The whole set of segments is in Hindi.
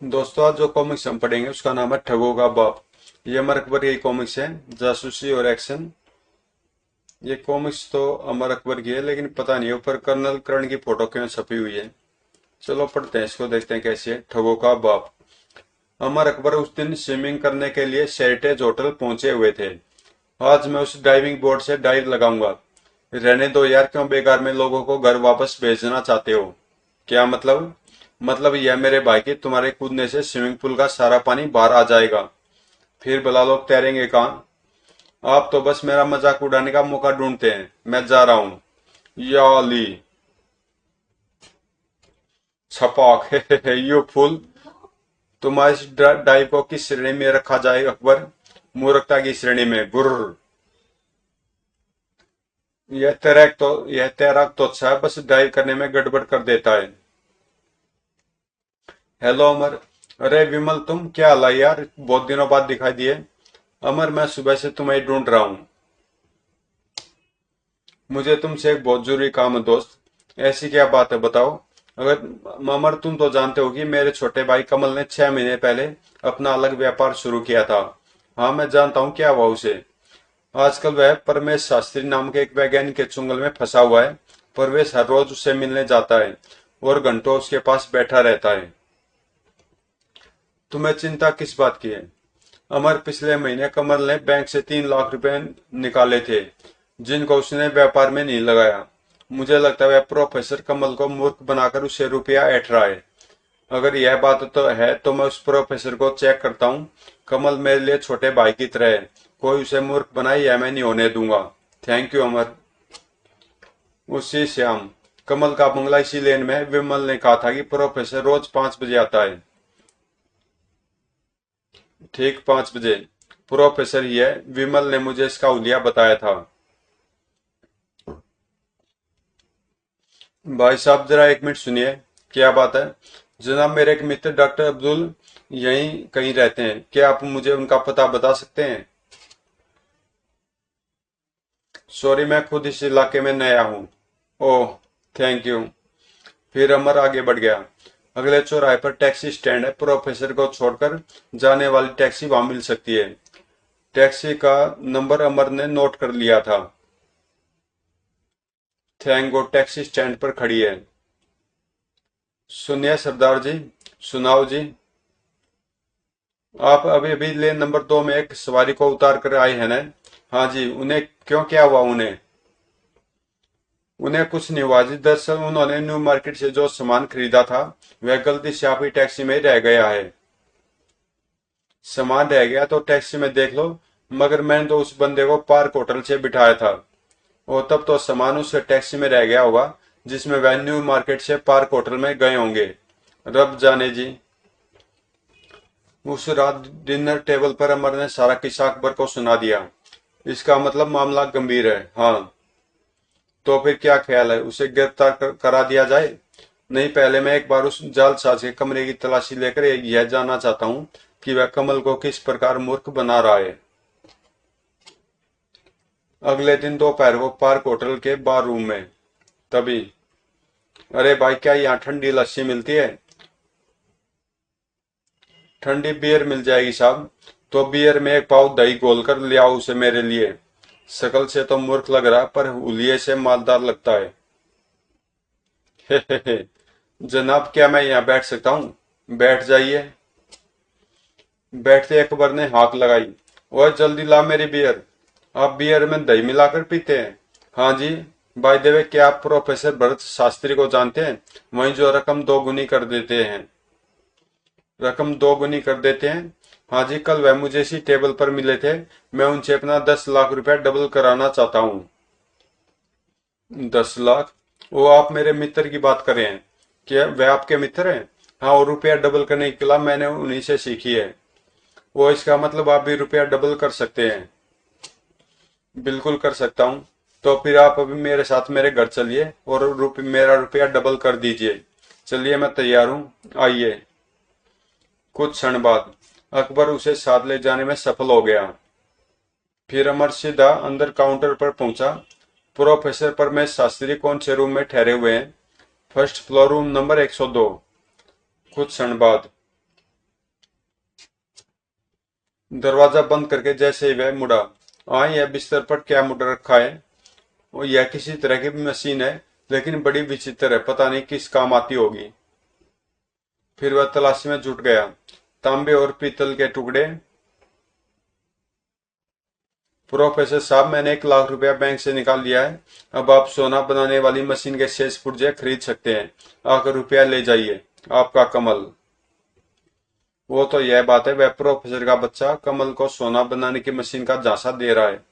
दोस्तों आज जो कॉमिक्स हम पढ़ेंगे उसका नाम है ठगों का बाप। ये अमर अकबर की कॉमिक्स है, जासूसी और एक्शन। ये कॉमिक्स तो अमर अकबर की है, लेकिन पता नहीं ऊपर कर्नल कर्ण की फोटो क्यों छपी हुई है। चलो पढ़ते हैं इसको, देखते हैं कैसी है। ठगों का बाप। अमर अकबर उस दिन स्विमिंग करने के लिए शेरिटेज होटल पहुंचे हुए थे। आज मैं उस डाइविंग बोर्ड से डाइव लगाऊंगा। रहने दो यार, क्यों बेकार में लोगों को घर वापस भेजना चाहते हो? क्या मतलब यह मेरे भाई की तुम्हारे कूदने से स्विमिंग पूल का सारा पानी बाहर आ जाएगा। फिर भला लोग तैरेंगे कहाँ? आप तो बस मेरा मजाक उड़ाने का मौका ढूंढते हैं। मैं जा रहा हूँ। या अली। छपाक। You full. तुम्हारी इस डाइव को किस श्रेणी में रखा जाए अकबर? मूर्खता की श्रेणी में। गुर्र। यह तैराक तो अच्छा है, बस डाइव करने में गड़बड़ कर देता है। हेलो अमर। अरे विमल, तुम क्या हाल है यार, बहुत दिनों बाद दिखाई दिए। अमर, मैं सुबह से तुम्हें ढूंढ रहा हूँ। मुझे तुमसे एक बहुत जरूरी काम है दोस्त। ऐसी क्या बात है, बताओ। अगर अमर, तुम तो जानते हो कि मेरे छोटे भाई कमल ने 6 महीने पहले अपना अलग व्यापार शुरू किया था। हाँ मैं जानता हूँ, क्या हुआ उसे? आजकल वह परमेश शास्त्री नाम के एक वैज्ञानिक के चुंगल में फंसा हुआ है। परवेश हर रोज उससे मिलने जाता है और घंटों उसके पास बैठा रहता है। तुम्हें चिंता किस बात की है? अमर, पिछले महीने कमल ने बैंक से 3 लाख रुपए निकाले थे, जिनको उसने व्यापार में नहीं लगाया। मुझे लगता है वह प्रोफेसर कमल को मूर्ख बनाकर उसे रुपया ऐंठ रहा है। अगर यह बात तो है तो मैं उस प्रोफेसर को चेक करता हूँ। कमल मेरे लिए छोटे भाई की तरह है। कोई उसे मूर्ख बनाए यह मैं नहीं होने दूंगा। थैंक यू अमर। उसी श्याम। कमल का बंगला इसी लेन में है। विमल ने कहा था कि प्रोफेसर रोज 5 बजे आता है। ठीक 5 बजे। प्रोफेसर ही है, विमल ने मुझे इसका हुलिया बताया था। भाई साहब जरा एक मिनट सुनिए। क्या बात है? जनाब, मेरे एक मित्र डॉक्टर अब्दुल यहीं कहीं रहते हैं। क्या आप मुझे उनका पता बता सकते हैं? सॉरी, मैं खुद इस इलाके में नया हूँ। ओह, थैंक यू। फिर अमर आगे बढ़ गया। अगले चौराहे पर टैक्सी स्टैंड है। प्रोफेसर को छोड़कर जाने वाली टैक्सी वहां मिल सकती है। टैक्सी का नंबर अमर ने नोट कर लिया था। थैंक गॉड टैक्सी स्टैंड पर खड़ी है। सुनिए सरदार जी। सुनाओ जी। आप अभी अभी लेन नंबर 2 में एक सवारी को उतार कर आए हैं ना? हाँ जी, उन्हें क्यों, क्या हुआ उन्हें? उन्हें कुछ नहीं हुआ जी। दरअसल उन्होंने न्यू मार्केट से जो सामान खरीदा था वह गलती से आपकी टैक्सी में रह गया है। सामान रह गया तो टैक्सी में देख लो। मगर मैंने तो उस बंदे को पार्क होटल से बिठाया था। और तब तो सामान उस टैक्सी में रह गया होगा जिसमें वह न्यू मार्केट से पार्क होटल में गए होंगे। रब जाने जी। उस रात डिनर टेबल पर अमर ने सारा किस्सा अकबर को सुना दिया। इसका मतलब मामला गंभीर है। हाँ, तो फिर क्या ख्याल है, उसे गिरफ्तार करा दिया जाए? नहीं, पहले मैं एक बार उस जालसाज के कमरे की तलाशी लेकर यह जानना चाहता हूँ कि वह कमल को किस प्रकार मूर्ख बना रहा है। अगले दिन दोपहर को पार्क होटल के बार रूम में। तभी, अरे भाई, क्या यहाँ ठंडी लस्सी मिलती है? ठंडी बियर मिल जाएगी साहब। तो बियर में एक पाव दही घोल कर ले आओ उसे मेरे लिए। शकल से तो मूर्ख लग रहा पर हुलिये से मालदार लगता है। हे हे हे। जनाब, क्या मैं यहाँ बैठ सकता हूँ? बैठ जाइए। बैठते अकबर ने हाक लगाई। ओए जल्दी ला मेरी बियर। आप बियर में दही मिलाकर पीते हैं? हाँ जी। बाय द वे, क्या आप प्रोफेसर भरत शास्त्री को जानते हैं? वही जो रकम दोगुनी कर देते हैं। रकम दोगुनी कर देते हैं? हाँ जी, कल वह मुझे इसी टेबल पर मिले थे। मैं उनसे अपना 10 लाख रुपया डबल कराना चाहता हूँ। 10 लाख? वो आप मेरे मित्र की बात कर रहे हैं? क्या वह आपके मित्र हैं? हाँ, और रुपया डबल करने की कला मैंने उन्हीं से सीखी है। वो इसका मतलब आप भी रुपया डबल कर सकते हैं? बिल्कुल कर सकता हूँ। तो फिर आप अभी मेरे साथ मेरे घर चलिए और मेरा रुपया डबल कर दीजिए। चलिए, मैं तैयार हूँ, आइए। कुछ क्षण बाद अकबर उसे साथ ले जाने में सफल हो गया। फिर अमर सीधा अंदर काउंटर पर पहुंचा। प्रोफेसर परमेश शास्त्री कौन से रूम में ठहरे हुए हैं? First floor, room number 102। कुछ क्षण बाद दरवाजा बंद करके जैसे ही वह मुड़ा, हाँ यह बिस्तर पर क्या मुड़ रखा है? और यह किसी तरह की मशीन है, लेकिन बड़ी विचित्र है, पता नहीं किस काम आती होगी। फिर वह तलाशी में जुट गया। तांबे और पीतल के टुकड़े। प्रोफेसर साहब, मैंने 1 लाख रुपया बैंक से निकाल लिया है। अब आप सोना बनाने वाली मशीन के शेष पुर्जे खरीद सकते हैं। आकर रुपया ले जाइए। आपका कमल। वो तो यह बात है, वह प्रोफेसर का बच्चा कमल को सोना बनाने की मशीन का झांसा दे रहा है।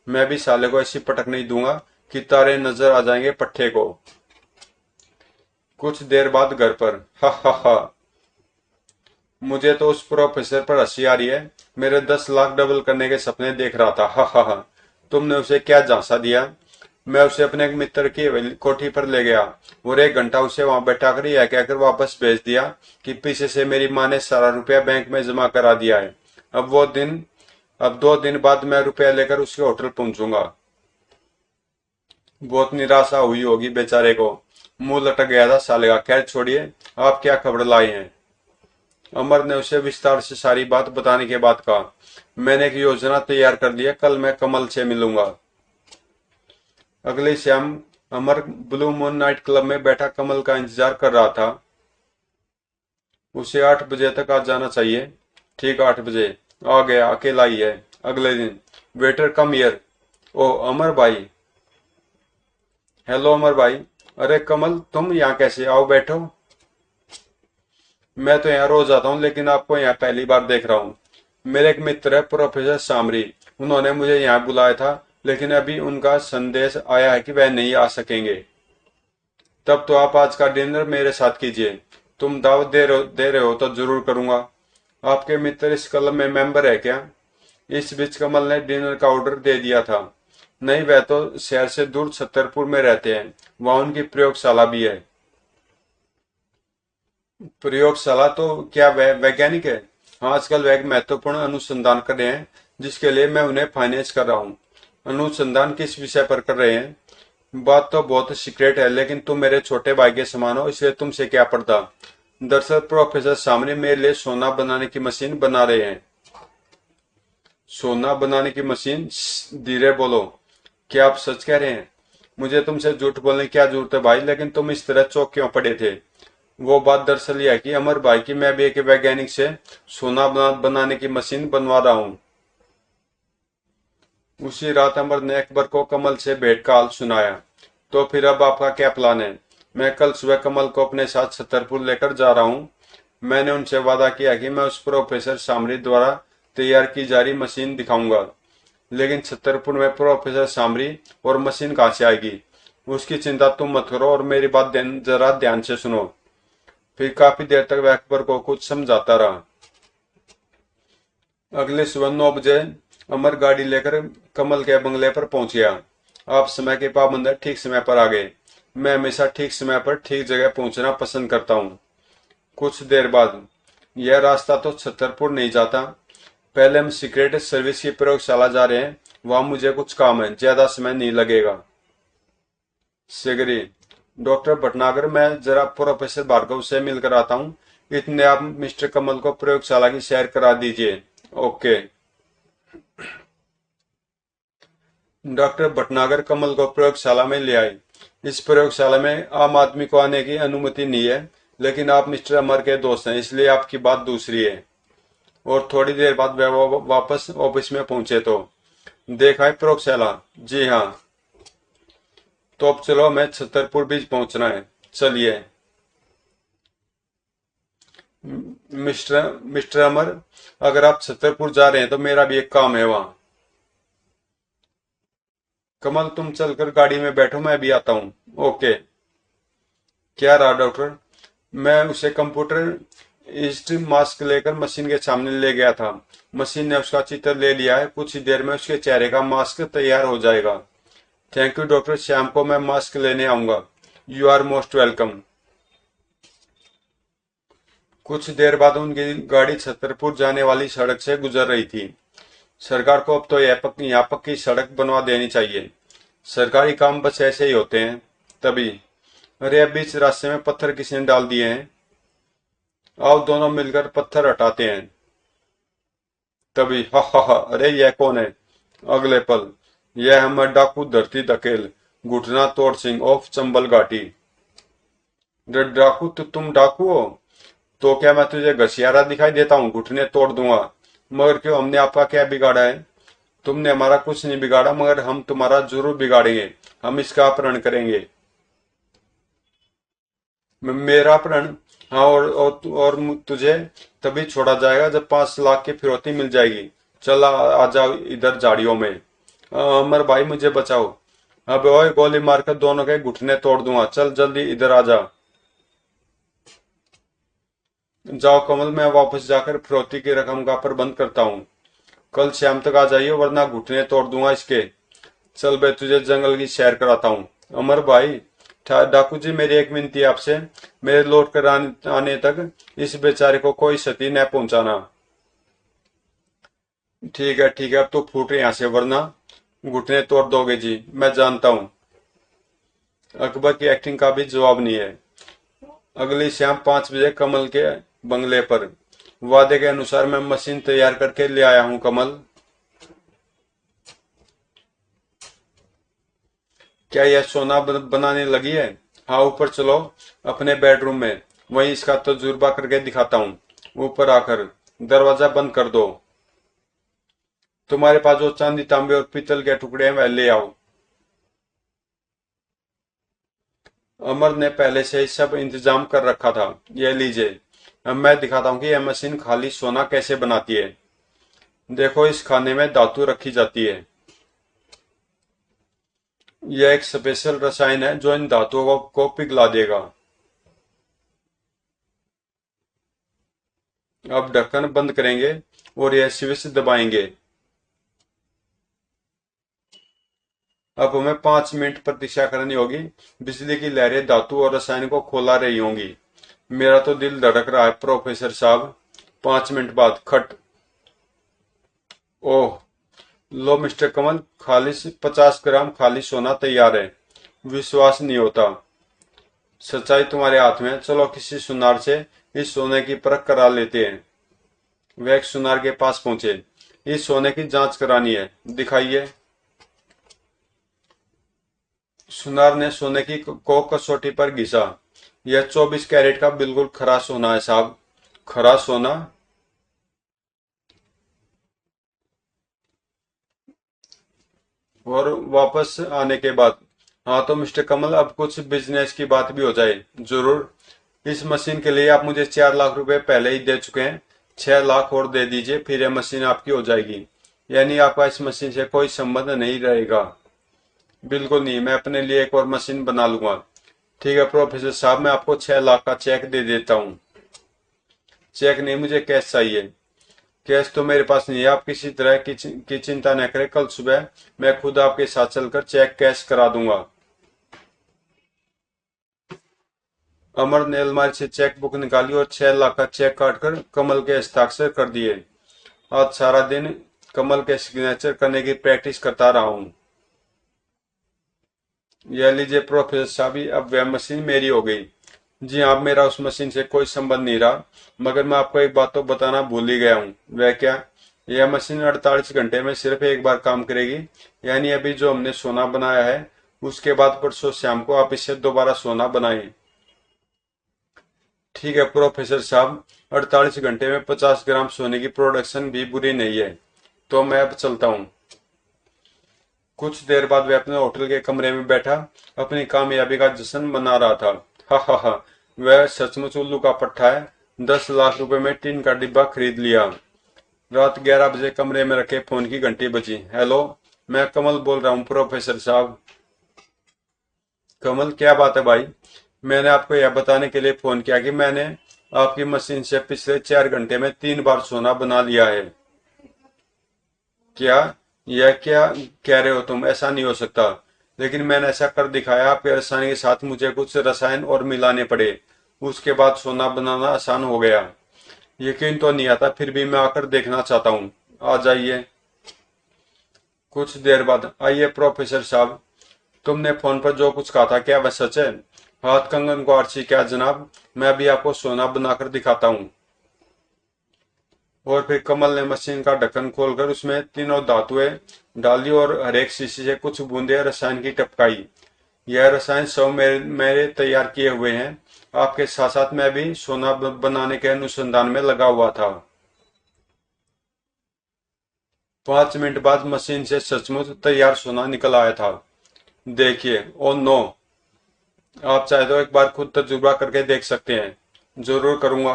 मैं भी साले को ऐसी पटक नहीं दूंगा कि तारे नजर आ जाएंगे पट्टे को। कुछ देर बाद घर पर, हा हा हा। मुझे तो उस प्रोफेसर पर हंसी आ रही है। मेरे 10 लाख डबल करने के सपने देख रहा था, हा हा हा। तुमने उसे क्या झांसा दिया? मैं उसे अपने एक मित्र की कोठी पर ले गया और 1 घंटा उसे वहां बैठा कर यह कहकर वापस भेज दिया कि पीछे से मेरी माँ ने सारा रुपया बैंक में जमा करा दिया है। अब 2 दिन बाद मैं रुपया लेकर उसके होटल पहुंचूंगा। बहुत निराशा हुई होगी बेचारे को। मुंह लटक गया था साले का। खैर छोड़िए, आप क्या खबर लाए हैं? अमर ने उसे विस्तार से सारी बात बताने के बाद कहा, मैंने एक योजना तैयार कर दी है, कल मैं कमल से मिलूंगा। अगली शाम अमर ब्लू मून नाइट क्लब में बैठा कमल का इंतजार कर रहा था। उसे 8 बजे तक आ जाना चाहिए। ठीक 8 बजे। आ गया, अकेला ही है। अगले दिन, वेटर कम हियर। ओ अमर भाई। हेलो अमर भाई। अरे कमल, तुम यहाँ कैसे? आओ बैठो। मैं तो यहाँ रोज आता हूँ, लेकिन आपको यहाँ पहली बार देख रहा हूँ। मेरे एक मित्र है प्रोफेसर सामरी, उन्होंने मुझे यहाँ बुलाया था, लेकिन अभी उनका संदेश आया है कि वह नहीं आ सकेंगे। तब तो आप आज का डिनर मेरे साथ कीजिए। तुम दावत दे रहे हो तो जरूर करूंगा। आपके मित्र इस क्लब में मेंबर है क्या? इस बीच कमल ने डिनर का ऑर्डर दे दिया था। नहीं, वह तो शहर से दूर छतरपुर में रहते हैं। वहां उनकी प्रयोगशाला भी है। प्रयोगशाला तो क्या वह वैज्ञानिक है? हाँ, आजकल वह एक महत्वपूर्ण अनुसंधान कर रहे हैं, जिसके लिए मैं उन्हें फाइनेंस कर रहा हूँ। अनुसंधान किस विषय पर कर रहे हैं? बात तो बहुत सीक्रेट है, लेकिन तुम मेरे छोटे भाई के समान हो, इसलिए तुमसे क्या पड़ता। दरअसल प्रोफेसर सामने मेरे लिए सोना बनाने की मशीन बना रहे हैं। सोना बनाने की मशीन? धीरे बोलो। क्या आप सच कह रहे हैं? मुझे तुमसे झूठ बोलने की क्या जरूरत है भाई, लेकिन तुम इस तरह चौंक क्यों पड़े थे? वो बात दरअसल यह है कि अमर भाई की मैं भी एक वैज्ञानिक से सोना बनाने की मशीन बनवा रहा हूँ। उसी रात अमर ने अकबर को कमल से भेंट का हाल सुनाया। तो फिर अब आपका क्या प्लान है? मैं कल सुबह कमल को अपने साथ छतरपुर लेकर जा रहा हूँ। मैंने उनसे वादा किया कि मैं उस प्रोफेसर सामरी द्वारा तैयार की जा रही मशीन दिखाऊंगा। लेकिन छतरपुर में प्रोफेसर सामरी और मशीन कहाँ से आएगी? उसकी चिंता तुम मत करो और मेरी बात जरा ध्यान से सुनो। फिर काफी देर तक वह अकबर को कुछ समझाता रहा। अगले सुबह 9 बजे अमर गाड़ी लेकर कमल के बंगले पर पहुंच गया। आप समय के पाबंद है, ठीक समय पर आ गए। मैं हमेशा ठीक समय पर ठीक जगह पहुंचना पसंद करता हूँ। कुछ देर बाद, यह रास्ता तो छतरपुर नहीं जाता। पहले हम सीक्रेट सर्विस की प्रयोगशाला जा रहे हैं, वहां मुझे कुछ काम है, ज्यादा समय नहीं लगेगा। सिगरी। डॉक्टर भटनागर, मैं जरा प्रोफेसर भार्गव से मिलकर आता हूँ। इतने आप मिस्टर कमल को प्रयोगशाला की सैर करा दीजिए। ओके। डॉक्टर भटनागर कमल को प्रयोगशाला में ले आए। इस प्रयोगशाला में आम आदमी को आने की अनुमति नहीं है, लेकिन आप मिस्टर अमर के दोस्त हैं, इसलिए आपकी बात दूसरी है। और थोड़ी देर बाद वह वापस ऑफिस में पहुंचे तो देखा है प्रयोगशाला? जी हाँ। तो अब चलो, हमें छतरपुर बीच पहुंचना है। चलिए। मिस्टर अमर, अगर आप छतरपुर जा रहे हैं तो मेरा भी एक काम है वहां। कमल, तुम चलकर गाड़ी में बैठो, मैं भी आता हूँ। ओके। क्या रहा डॉक्टर? मैं उसे कंप्यूटर मास्क लेकर मशीन के सामने ले गया था। मशीन ने उसका चित्र ले लिया है। कुछ ही देर में उसके चेहरे का मास्क तैयार हो जाएगा। थैंक यू डॉक्टर, शाम को मैं मास्क लेने आऊंगा। You are most welcome. कुछ देर बाद उनकी गाड़ी छतरपुर जाने वाली सड़क से गुजर रही थी। सरकार को अब तो यहाँ पक्की सड़क बनवा देनी चाहिए। सरकारी काम बस ऐसे ही होते हैं। तभी, अरे अब बीच रास्ते में पत्थर किसने डाल दिए हैं? आओ दोनों मिलकर पत्थर हटाते हैं। तभी हा, अरे यह कौन है? अगले पल, यह है मैं डाकू धरती धकेल, घुटना तोड़ सिंह ऑफ चंबल घाटी। डाकू तो तुम डाकू हो? तो क्या मैं तुझे घसियारा दिखाई देता हूँ? घुटने तोड़ दूंगा। मगर क्यों, हमने आपका क्या बिगाड़ा है? तुमने हमारा कुछ नहीं बिगाड़ा, मगर हम तुम्हारा जरूर बिगाड़ेंगे। हम इसका अपहरण करेंगे। मेरा अपहरण? हाँ, और तुझे तभी छोड़ा जाएगा जब 5 लाख की फिरौती मिल जाएगी। चल आ जाओ इधर झाड़ियों में। अमर भाई मुझे बचाओ। अब ओए, गोली मारकर दोनों के घुटने तोड़ दूंगा। चल जल्दी इधर आ जा। जाओ कमल, मैं वापस जाकर फिरौती की रकम का प्रबंध करता हूँ। कल शाम तक आ जाइए, वरना घुटने तोड़ दूंगा इसके। चल बे, तुझे जंगल की सैर कराता हूँ। अमर भाई, डाकू जी, मेरी एक विनती है आपसे। मेरे लौट कर आने तक इस बेचारे को कोई क्षति न पहुंचाना। ठीक है ठीक है, अब तो फूट यहाँ से, वरना घुटने तोड़ दोगे जी, मैं जानता हूँ। अकबर की एक्टिंग का भी जवाब नहीं है। अगली शाम 5 बजे कमल के बंगले पर। वादे के अनुसार मैं मशीन तैयार करके ले आया हूँ कमल। क्या यह सोना बनाने लगी है? हाँ, ऊपर चलो, अपने बेडरूम में। वहीं इसका तजुर्बा करके दिखाता हूँ। ऊपर आकर दरवाजा बंद कर दो। तुम्हारे पास जो चांदी तांबे और पीतल के टुकड़े हैं वह ले आओ। अमर ने पहले से ही सब इंतजाम कर रखा था। यह लीजिए, अब मैं दिखाता हूँ कि यह मशीन खाली सोना कैसे बनाती है। देखो, इस खाने में धातु रखी जाती है। यह एक स्पेशल रसायन है जो इन धातुओं को पिघला देगा। अब ढक्कन बंद करेंगे और यह स्विच दबाएंगे। अब हमें 5 मिनट प्रतीक्षा करनी होगी। बिजली की लहरें धातु और रसायन को खोला रही होंगी। मेरा तो दिल धड़क रहा है प्रोफेसर साहब। 5 मिनट बाद खट। ओह, लो मिस्टर कमल, खाली 50 ग्राम खाली सोना तैयार है। विश्वास नहीं होता। सच्चाई तुम्हारे हाथ में है। चलो किसी सुनार से इस सोने की परख करा लेते हैं। वह एक सुनार के पास पहुंचे। इस सोने की जांच करानी है, दिखाइए। सुनार ने सोने की को कसौटी पर घिसा। यह 24 कैरेट का बिल्कुल खरा सोना है साहब। खरा सोना? और वापस आने के बाद? हाँ तो मिस्टर कमल, अब कुछ बिजनेस की बात भी हो जाए। जरूर। इस मशीन के लिए आप मुझे 4 लाख रुपए पहले ही दे चुके हैं। 6 लाख और दे दीजिए, फिर यह मशीन आपकी हो जाएगी। यानी आपका इस मशीन से कोई संबंध नहीं रहेगा? बिल्कुल नहीं, मैं अपने लिए एक और मशीन बना लूंगा। ठीक है प्रोफेसर साहब, मैं आपको 6 लाख का चेक दे देता हूँ। चेक नहीं, मुझे कैश चाहिए। कैश तो मेरे पास नहीं है। आप किसी तरह की चिंता न करें। कल सुबह मैं खुद आपके साथ चलकर चेक कैश करा दूंगा। अमर ने अलमारी से चेक बुक निकाली और 6 लाख का चेक काटकर कमल के हस्ताक्षर कर दिए। आज सारा दिन कमल के सिग्नेचर करने की प्रैक्टिस करता रहा हूँ। यह लीजिए प्रोफेसर साहब, अब वह मशीन मेरी हो गई। जी हाँ, अब मेरा उस मशीन से कोई संबंध नहीं रहा। मगर मैं आपको एक बात तो बताना भूल ही गया हूँ। वह क्या? यह मशीन 48 घंटे में सिर्फ एक बार काम करेगी। यानी अभी जो हमने सोना बनाया है, उसके बाद परसों शाम को आप इससे दोबारा सोना बनाएं। ठीक है प्रोफेसर साहब, 48 घंटे में 50 ग्राम सोने की प्रोडक्शन भी बुरी नहीं है। तो मैं अब चलता हूँ। कुछ देर बाद वह अपने होटल के कमरे में बैठा अपनी कामयाबी का जश्न मना रहा था। हा, वह सचमुच उल्लू का पट्टा है। 10 लाख रुपए में टीन का डिब्बा खरीद लिया। रात 11 बजे कमरे में रखे फोन की घंटी बजी। हेलो, मैं कमल बोल रहा हूँ प्रोफेसर साहब। कमल, क्या बात है भाई? मैंने आपको यह बताने के लिए फोन किया कि मैंने आपकी मशीन से पिछले 4 घंटे में 3 बार सोना बना लिया है। क्या? यह क्या कह रहे हो तुम? ऐसा नहीं हो सकता। लेकिन मैंने ऐसा कर दिखाया। आपके रसायन के साथ मुझे कुछ रसायन और मिलाने पड़े। उसके बाद सोना बनाना आसान हो गया। यकीन तो नहीं आता, फिर भी मैं आकर देखना चाहता हूँ। आ जाइए। कुछ देर बाद, आइए प्रोफेसर साहब, तुमने फोन पर जो कुछ कहा था क्या वह सच है? हाथ कंगन को आरसी क्या जनाब, मैं अभी आपको सोना बनाकर दिखाता हूँ। और फिर कमल ने मशीन का ढक्कन खोलकर उसमें तीनों धातुएं डाली और हर एक शीशी से कुछ बूंदे रसायन की टपकाई। यह रसायन सब मेरे तैयार किए हुए हैं। आपके साथ साथ मैं भी सोना बनाने के अनुसंधान में लगा हुआ था। 5 मिनट बाद मशीन से सचमुच तैयार सोना निकल आया था। देखिए, ओ नो, आप चाहे तो एक बार खुद तजुर्बा करके देख सकते हैं। जरूर करूंगा।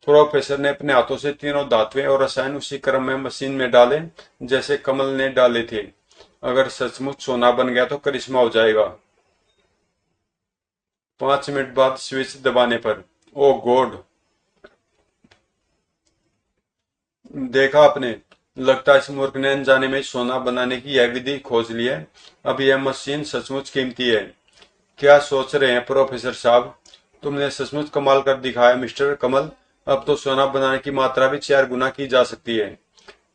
प्रोफेसर ने अपने हाथों से तीनों धातुएं और रसायन उसी क्रम में मशीन में डाले जैसे कमल ने डाले थे। अगर सचमुच सोना बन गया तो करिश्मा हो जाएगा। 5 मिनट बाद स्विच दबाने पर, ओ गॉड, देखा आपने, लगता है इस मूर्ख ने अनजाने में सोना बनाने की यह विधि खोज ली है। अब यह मशीन सचमुच कीमती है। क्या सोच रहे हैं प्रोफेसर साहब? तुमने सचमुच कमाल कर दिखाया मिस्टर कमल। अब तो सोना बनाने की मात्रा भी 4 गुना की जा सकती है।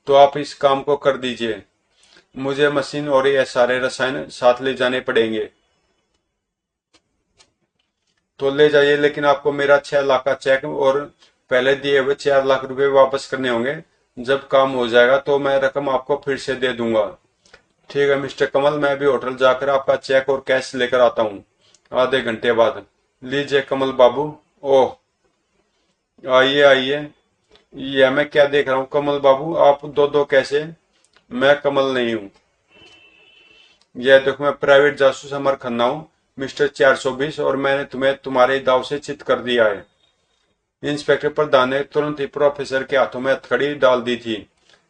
तो आप इस काम को कर दीजिए। मुझे मशीन और ये सारे रसायन साथ ले जाने पड़ेंगे। तो ले जाइए, लेकिन आपको मेरा 6 लाख का चेक और पहले दिए हुए 4 लाख रुपए वापस करने होंगे। जब काम हो जाएगा तो मैं रकम आपको फिर से दे दूंगा। ठीक है मिस्टर कमल, मैं भी होटल जाकर आपका चेक और कैश लेकर आता हूँ आधे घंटे बाद। लीजिए कमल बाबू। ओह, आइए आइए। यह मैं क्या देख रहा हूँ कमल बाबू, आप दो दो कैसे? मैं कमल नहीं हूँ। यह देखो, मैं प्राइवेट जासूस अमर खन्ना हूँ, मिस्टर 420, और मैंने तुम्हें तुम्हारे दाव से चित कर दिया है। इंस्पेक्टर प्रधान ने तुरंत ही प्रोफेसर के हाथों में हथकड़ी डाल दी थी।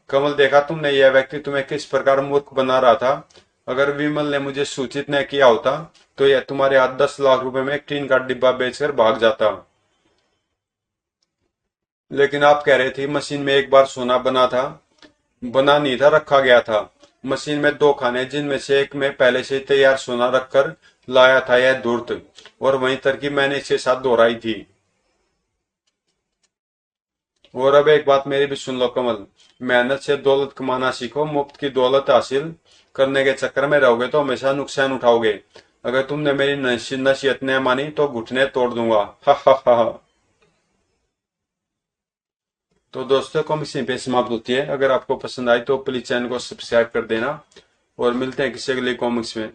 कमल, देखा तुमने, यह व्यक्ति तुम्हें किस प्रकार मूर्ख बना रहा था। अगर विमल ने मुझे सूचित न किया होता तो यह तुम्हारे हाथ 10 लाख रुपए में एक टीन का डिब्बा बेचकर भाग जाता। लेकिन आप कह रहे थे मशीन में एक बार सोना बना था। बना नहीं था, रखा गया था। मशीन में 2 खाने, जिनमें से एक में पहले से तैयार सोना रखकर लाया था यह धूर्त, और वही तरकीब मैंने इसके साथ दोहराई थी। और अब एक बात मेरी भी सुन लो कमल, मेहनत से दौलत कमाना सीखो। मुफ्त की दौलत हासिल करने के चक्कर में रहोगे तो हमेशा नुकसान उठाओगे। अगर तुमने मेरी नसीहत न मानी तो घुटने तोड़ दूंगा। हा हा हा। तो दोस्तों, कॉमिक्स यहीं पे समाप्त होती है। अगर आपको पसंद आई तो प्लीज चैनल को सब्सक्राइब कर देना, और मिलते हैं किसी अगले कॉमिक्स में।